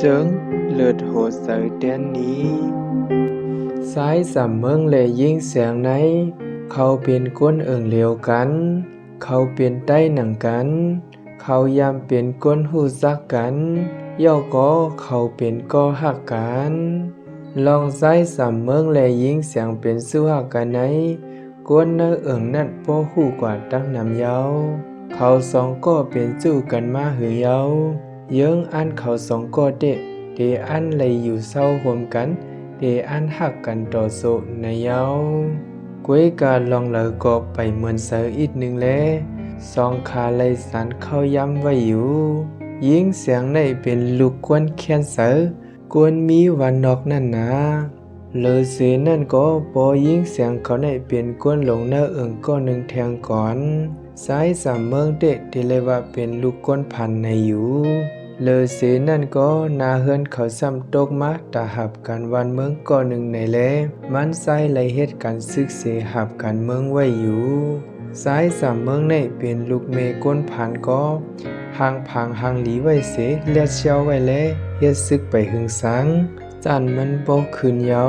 เจิงเลิศโหดเสยเตียนนี้ซ้ายสำเมืองและยิ่งเสียงไหนเขาเป็นก้นเอิงเหลียวกันเขาเป็นใต้หนังกันเขายามเป็นก้นหูซักกันย่อก็เขาเป็นก็หักกันลองซ้ายสำเมืองและยิ่งเสียงเป็นสู้หักกันไหนก้นเนื้อเอิงนั่นป้อหูกว่าตั้งนำเยาเขาสองก็เป็นจู้กันมาหือเยาเยิ้งอันเขาสองก็เดอันเลยอยู่เศร้าโหมกันเดอันหักกันต่อโซในเยาก้วยกาลองเหลอก็ไปเหมือนเสืออีกหนึ่งแล้วสองขาเลยสันเข้าย้ำไว้อยู่ยิ่งเสียงในเป็นลูกกวนแค้นเสือกวนมีวันนอกนั่นนะเลอเสนั่นก็พอยิ่งเสียงเขาในเป็นกวนหลงเนื้อเอิงก็หนึ่งแทงก่อนซ้ายสามเมืองเด็ดที่เลยว่าเป็นลูกกวนพันในอยู่เลอเสนั่นก็นาเฮือนเขาซ้ำตกมาตาหับกันวันเมืองก็หนึ่งในแลมันใส่ไหลเหตุการซึกเสหับกันเมืองไว้อยู่ซ้ายสามเมืองในเป็นลูกเมก้นพันก็หางพังหางหลีไว้เสเลียดเชียวไว้แล้วเฮ็ดซึกไปหึงสังจันมันบ่คืนเยา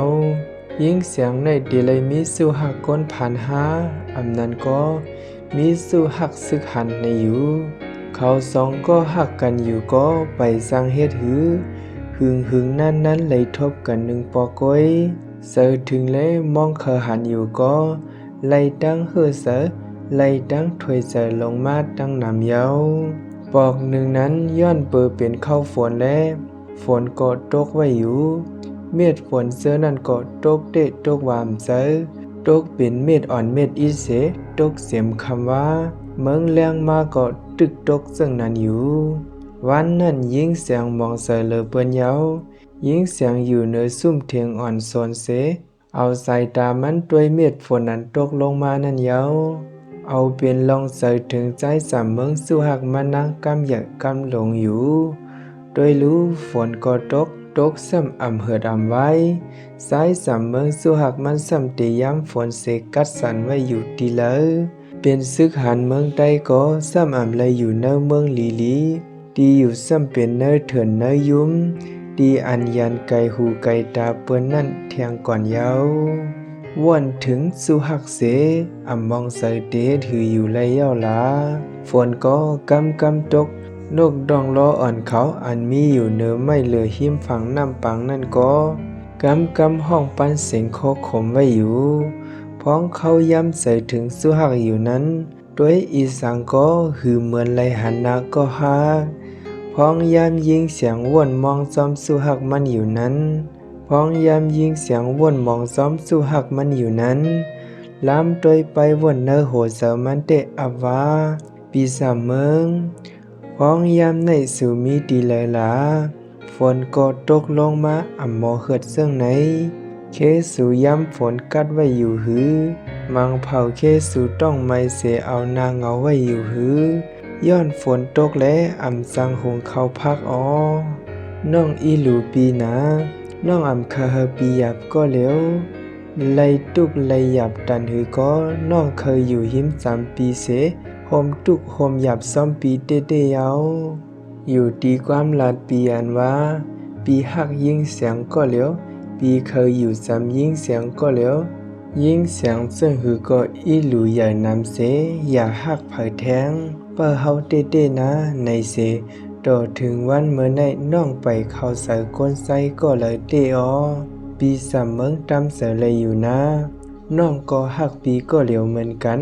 ยิ่งเสียงในดีเลยมีสู้หักก้นพันหาอำนั้นก็มีสู้หักซึกหันในอยู่เขาสองก็หักกันอยู่ก็ไปสร้างเฮ็ดหึงนั้นเลยทบกันหนึ่งปอก้อยเสือถึงเลยมองเขาหันอยู่ก็ไล่ตั้งเฮือเสือไล่ตั้งถวยเสือลงมาตั้งนำเยาปอกหนึ่งนั้นย้อนเปิดเป็นเข้าฝนและฝนก็ตกไว้อยู่เม็ดฝนเสือนั่นก็ตกเตะตกวามเสือตกเป็นเม็ดอ่อนเม็ดอีเสตกเสียมคำว่าเมืองแรงมาก็ตึกตกซึ่งนั้นอยู่วันนั้นยิ่งเสียงมองเสือเลอเปิ้นเยายิ่งเสียงอยู่เนื้อซุ่มเทียงอ่อนโซนเสเอาสายตามันด้วยเม็ดฝนนั้นตกลงมานั่นเยาเอาเป็นลองเสือถึงใจสามเมืองสู้หักมานั่งกำหยักกำหลงอยู่โดยรู้ฝนก็ตกซ้ำเหิดไว้สายสามเมืองสู้หักมันซ้ำตีย้ำฝนเสกัดสันไว้อยู่ดีเลยเป็นซึกหันเมืองใต้ก็ซ้ำเลยอยู่เนื้อเมืองลีดีอยู่ซ้ำเป็นเนื้อเถื่อนเนื้อยุ่มดีอันยันไกหูไกตาเปิ้นนั่นเทียงก่อนเยาวันถึงสู้หักเสมองใส่เดถืออยู่เลยเย้าลาฝนก็กำตกนกดองล้ออ่อนเขาอันมีอยู่เนื้อไม่เหลือหิมฝังน้ำปังนั่นก็กำห้องปันเสียงโคขมไว้อยู่พ้องเขาย้ำใส่ถึงสู้หักอยู่นั้นด้วยอีสังก็หือเหมือนไรหันนาก็ฮักพ้องย้ำยิงเสียงว่นมองซ้อมสู้หักมันอยู่นั้นพ้องย้ำยิงเสียงว่นมองซ้อมสู้หักมันอยู่นั้นล้ำโดยไปว่นเนอโหเสามันเตะอับว่าปีสามเมืองพ้องย้ำในสู่มีดีเลยล่ะฝนก็ตกลงมาหมอเหือดเสื่องไหนเคสูย้ำฝนกัดไว้อยู่หือมังเผาเคสูต้องไม่เสียเอานางเอาไว้อยู่หือย้อนฝนตกและสังหงเข้าพักน้องอีหลูปีนะน้องคาเฮปีหยับก็เหลียวไลตุกไลหยับตันหือก็น้องเคยอยู่หิม3 ปีเสโฮมตุกโฮมหยับ2 ปีเต้ๆเอาอยู่ดีความลาดปีอันว่าปีหักยิ่งเสียงก็เหลียวปีเคยอยู่ยิ่งเสียงก็เหลียวยิ่งเสียงซึ่งหือก็อีหลูใหญ่นำเสอย่าหักเผยแทงเปิ้เฮาเต้ๆนะในเสต่อถึงวันเมื่อในน้องไปเข้าใส่ก้นไส้ก็เลยเตปีสามเมืองตำเสเลยอยู่นะน้องก็หักปีก็เหลียวเหมือนกัน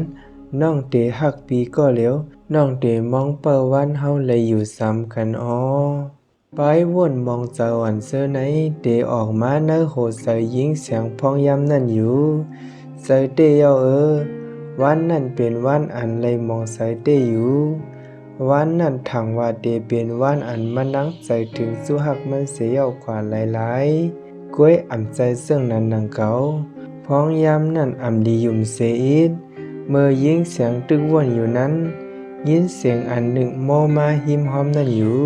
น้องเตหักปีก็เหลียวน้องเตมองเปิ้วันเฮาเลยอยู่ซ้ำกันไปวนมองเจ้าอันเสื้อไหนเตออกมาเนื้อโหใส่ยิงเสียงพองย้ำนั่นอยู่ใส่เตเยาวันนั้นเป็นวันอันเลยมองใส่เตอยู่วันนั้นถังว่าเตเป็นวันอันมานั่งใส่ถึงสู้หักมันเสียกว่าหลายก้วยใจซึ่งนั้นนังเก่าพองย้ำนั่นดียุ่มเสียอีกเมื่อยิงเสียงตึกวนอยู่นั้นยินเสียงอันหนึ่งโมมาหิมหอมนั่นอยู่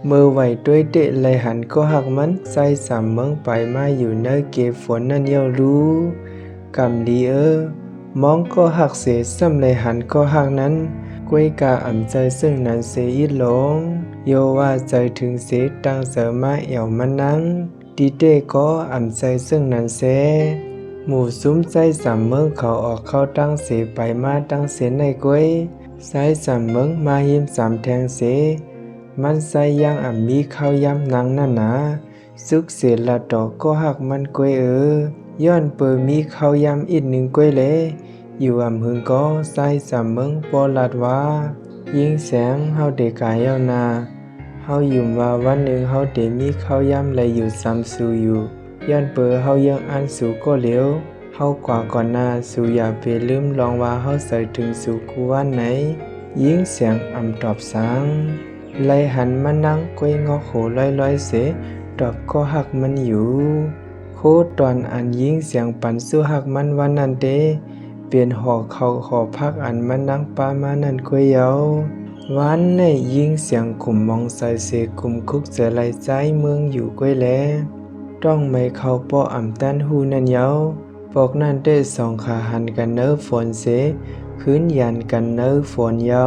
เมื่อไหวด้วยเตะไหลหันก็หักมันใส่สามเมืองไปมาอยู่เนื้อเก็บฝนนั่นเยารู้กำดีมองก็หักเสียซ้ำไหลหันก็หักนั้นก้วยกาใจซึ่งนั้นเสียอีหลง โยว่าใจถึงเสตั้งเสมาเอี่ยวมานังดีเต้ก็อ่ำใจซึ่งนั้นเสหมู่ซุ้มใจสามเมืองเขาออกเข้าตั้งเสไปมาตั้งเสในก้วยไซสามเมืองมาหิมสามแทงเสมันไซยังอ่ำมีข้าวยำนังนั่นนะซึกเสละดอกก็หักมันก้วยย้อนเปิมีข้าวยำอีกหนึ่งก้วยเลยอยู่อ่ำหึงก็ไซสามเมืองปอลัดว่ายิงแสงเฮาเด็กกายเยานาเฮายุ่มว่าวันหนึ่งเฮาเดมีข้าวยำและอยู่ซ้ำสู่อยู่ย้อนเปิเฮายังอันสู่ก็เหลียวเฮากว่าก่อนหน้าสู่อย่าไปลืมลองว่าเฮาใส่ถึงสู่กูวันไหนยิงเสียงอ่ำตอบสังไล่หันมานั่งก้อยงอโขลอยๆเสตอบก็หักมันอยู่โคตอนอันยิงเสียงปันสู้หักมันวันนั้นเดเปลี่ยนหอเขาขอพักอันมานั่งปามานั่นก้อยเยาวันในยิงเสียงกลุ่มมองใส่เสกลุ่มคุกเสไลใจเมืองอยู่ก้อยแลต้องไม่เข้าป้ออ่ำตันหูนั่นเยาปอกนั่นได้สองขาหันกันเนอฝนเสคืนยันกันเนอฝนเยา